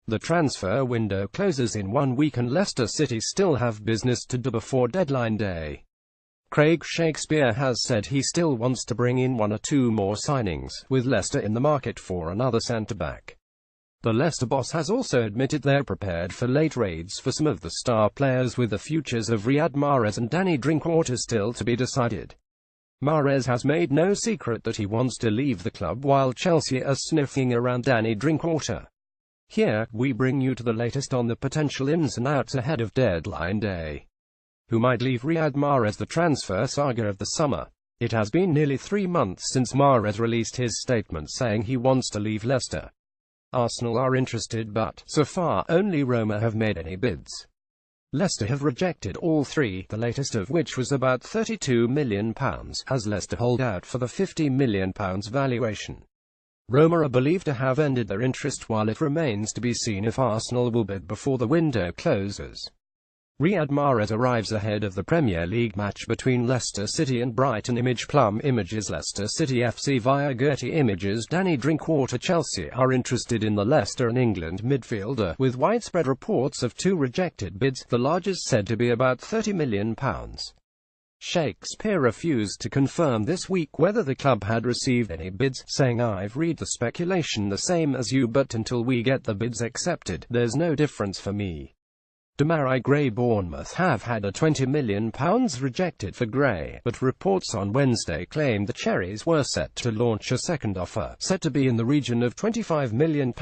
The transfer window closes in 1 week and Leicester City still have business to do before deadline day. Craig Shakespeare has said he still wants to bring in 1 or 2 more signings, with Leicester in the market for another centre-back. The Leicester boss has also admitted they're prepared for late raids for some of the star players, with the futures of Riyad Mahrez and Danny Drinkwater still to be decided. Mahrez has made no secret that he wants to leave the club, while Chelsea are sniffing around Danny Drinkwater. Here, we bring you to the latest on the potential ins and outs ahead of deadline day. Who might leave Riyad Mahrez? The transfer saga of the summer. It has been nearly 3 months since Mahrez released his statement saying he wants to leave Leicester. Arsenal are interested, but, so far, only Roma have made any bids. Leicester have rejected all 3, the latest of which was about £32 million, as Leicester hold out for the £50 million valuation. Roma are believed to have ended their interest, while it remains to be seen if Arsenal will bid before the window closes. Riyad Mahrez arrives ahead of the Premier League match between Leicester City and Brighton. Image Plum images Leicester City FC via Getty images Danny Drinkwater. Chelsea are interested in the Leicester and England midfielder, with widespread reports of 2 rejected bids, the largest said to be about £30 million. Shakespeare refused to confirm this week whether the club had received any bids, saying, "I've read the speculation the same as you, but until we get the bids accepted, there's no difference for me." Demarai Gray. Bournemouth have had a £20 million rejected for Gray, but reports on Wednesday claimed the Cherries were set to launch a second offer, set to be in the region of £25 million.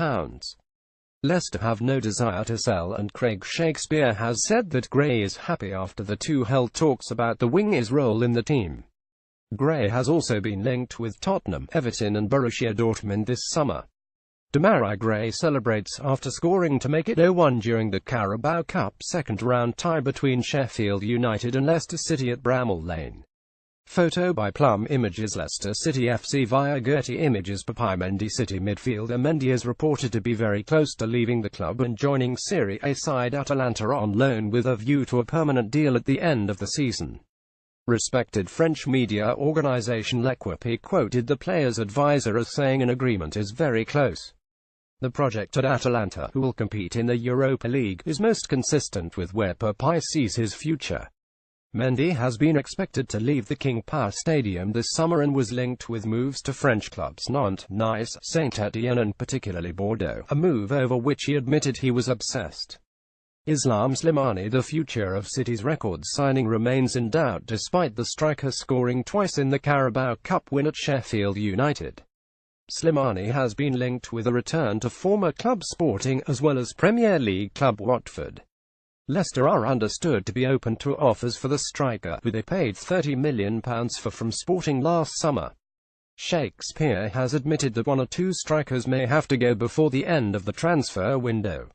Leicester have no desire to sell, and Craig Shakespeare has said that Gray is happy after the 2 held talks about the winger's role in the team. Gray has also been linked with Tottenham, Everton and Borussia Dortmund this summer. Demarai Gray celebrates after scoring to make it 0-1 during the Carabao Cup second-round tie between Sheffield United and Leicester City at Bramall Lane. Photo by Plum images Leicester City FC via Getty images Papai Mendy. City midfielder Mendy is reported to be very close to leaving the club and joining Serie A side Atalanta on loan with a view to a permanent deal at the end of the season. Respected French media organisation L'Equipe quoted the player's advisor as saying an agreement is very close. The project at Atalanta, who will compete in the Europa League, is most consistent with where Papai sees his future. Mendy has been expected to leave the King Power Stadium this summer and was linked with moves to French clubs Nantes, Nice, Saint-Étienne and particularly Bordeaux, a move over which he admitted he was obsessed. Islam Slimani. The future of City's record signing remains in doubt despite the striker scoring twice in the Carabao Cup win at Sheffield United. Slimani has been linked with a return to former club Sporting, as well as Premier League club Watford. Leicester are understood to be open to offers for the striker, with they paid £30 million for from Sporting last summer. Shakespeare has admitted that 1 or 2 strikers may have to go before the end of the transfer window.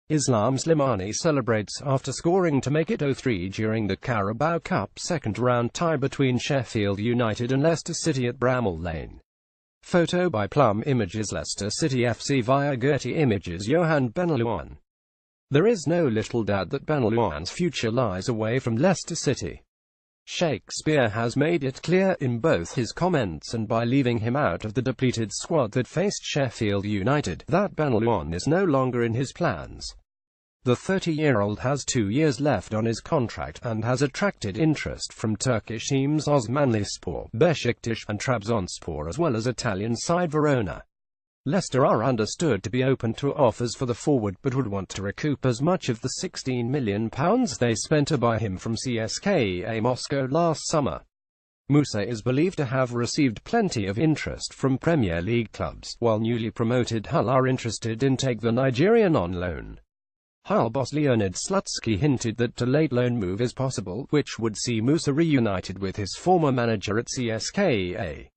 Islam Slimani celebrates after scoring to make it 0-3 during the Carabao Cup second-round tie between Sheffield United and Leicester City at Bramall Lane. Photo by Plum images Leicester City FC via Getty images Yohan Benalouan. There is no little doubt that Benalouan's future lies away from Leicester City. Shakespeare has made it clear, in both his comments and by leaving him out of the depleted squad that faced Sheffield United, that Benalouan is no longer in his plans. The 30-year-old has 2 years left on his contract, and has attracted interest from Turkish teams Osmanlispor, Beşiktaş, and Trabzonspor, as well as Italian side Verona. Leicester are understood to be open to offers for the forward, but would want to recoup as much of the £16 million they spent to buy him from CSKA Moscow last summer. Musa is believed to have received plenty of interest from Premier League clubs, while newly promoted Hull are interested in taking the Nigerian on loan. Hull boss Leonid Slutsky hinted that a late loan move is possible, which would see Musa reunited with his former manager at CSKA.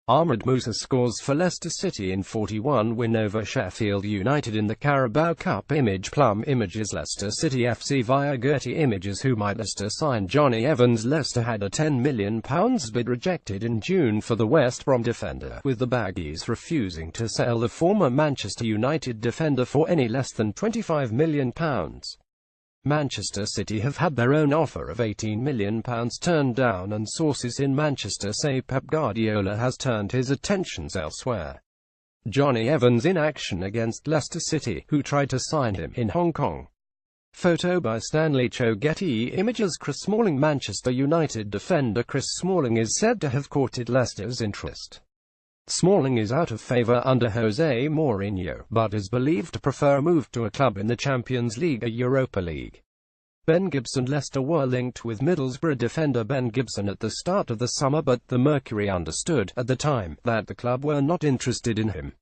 Ahmed Musa scores for Leicester City in 41 win over Sheffield United in the Carabao Cup. Image Plum images Leicester City FC via Getty images Who might Leicester sign Johnny Evans? Leicester had a £10 million bid rejected in June for the West Brom defender, with the Baggies refusing to sell the former Manchester United defender for any less than £25 million. Manchester City have had their own offer of £18 million turned down, and sources in Manchester say Pep Guardiola has turned his attentions elsewhere. Johnny Evans in action against Leicester City, who tried to sign him in Hong Kong. Photo by Stanley Cho. Getty Images. Chris Smalling. Manchester United defender Chris Smalling is said to have courted Leicester's interest. Smalling is out of favour under Jose Mourinho, but is believed to prefer a move to a club in the Champions League or Europa League. Ben Gibson. Leicester were linked with Middlesbrough defender Ben Gibson at the start of the summer, but the Mercury understood, at the time, that the club were not interested in him.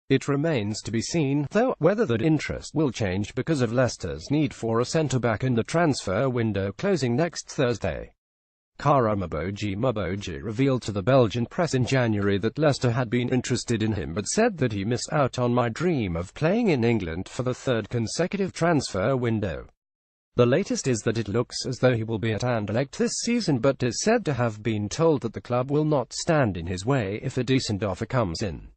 It remains to be seen, though, whether that interest will change because of Leicester's need for a centre-back in the transfer window closing next Thursday. Mbodji revealed to the Belgian press in January that Leicester had been interested in him but said that he missed out on my dream of playing in England for the third consecutive transfer window. The latest is that it looks as though he will be at Anderlecht this season, but is said to have been told that the club will not stand in his way if a decent offer comes in.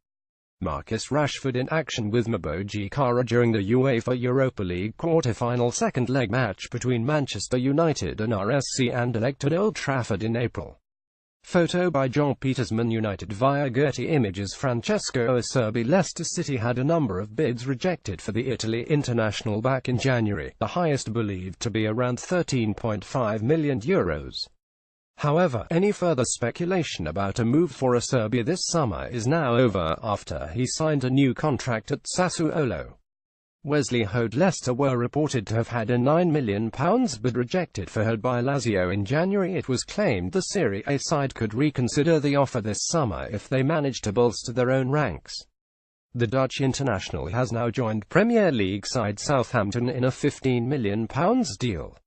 Marcus Rashford in action with Mbodji during the UEFA Europa League quarter-final second leg match between Manchester United and RSC Anderlecht at Old Trafford in April. Photo by John Petersman. United via Getty Images. Francesco Acerbi. Leicester City had a number of bids rejected for the Italy international back in January, the highest believed to be around €13.5 million. However, any further speculation about a move for Acerbi this summer is now over, after he signed a new contract at Sassuolo. Wesley Hoed. Leicester were reported to have had a £9 million bid rejected for Hoed by Lazio in January. It was claimed the Serie A side could reconsider the offer this summer if they managed to bolster their own ranks. The Dutch international has now joined Premier League side Southampton in a £15 million deal.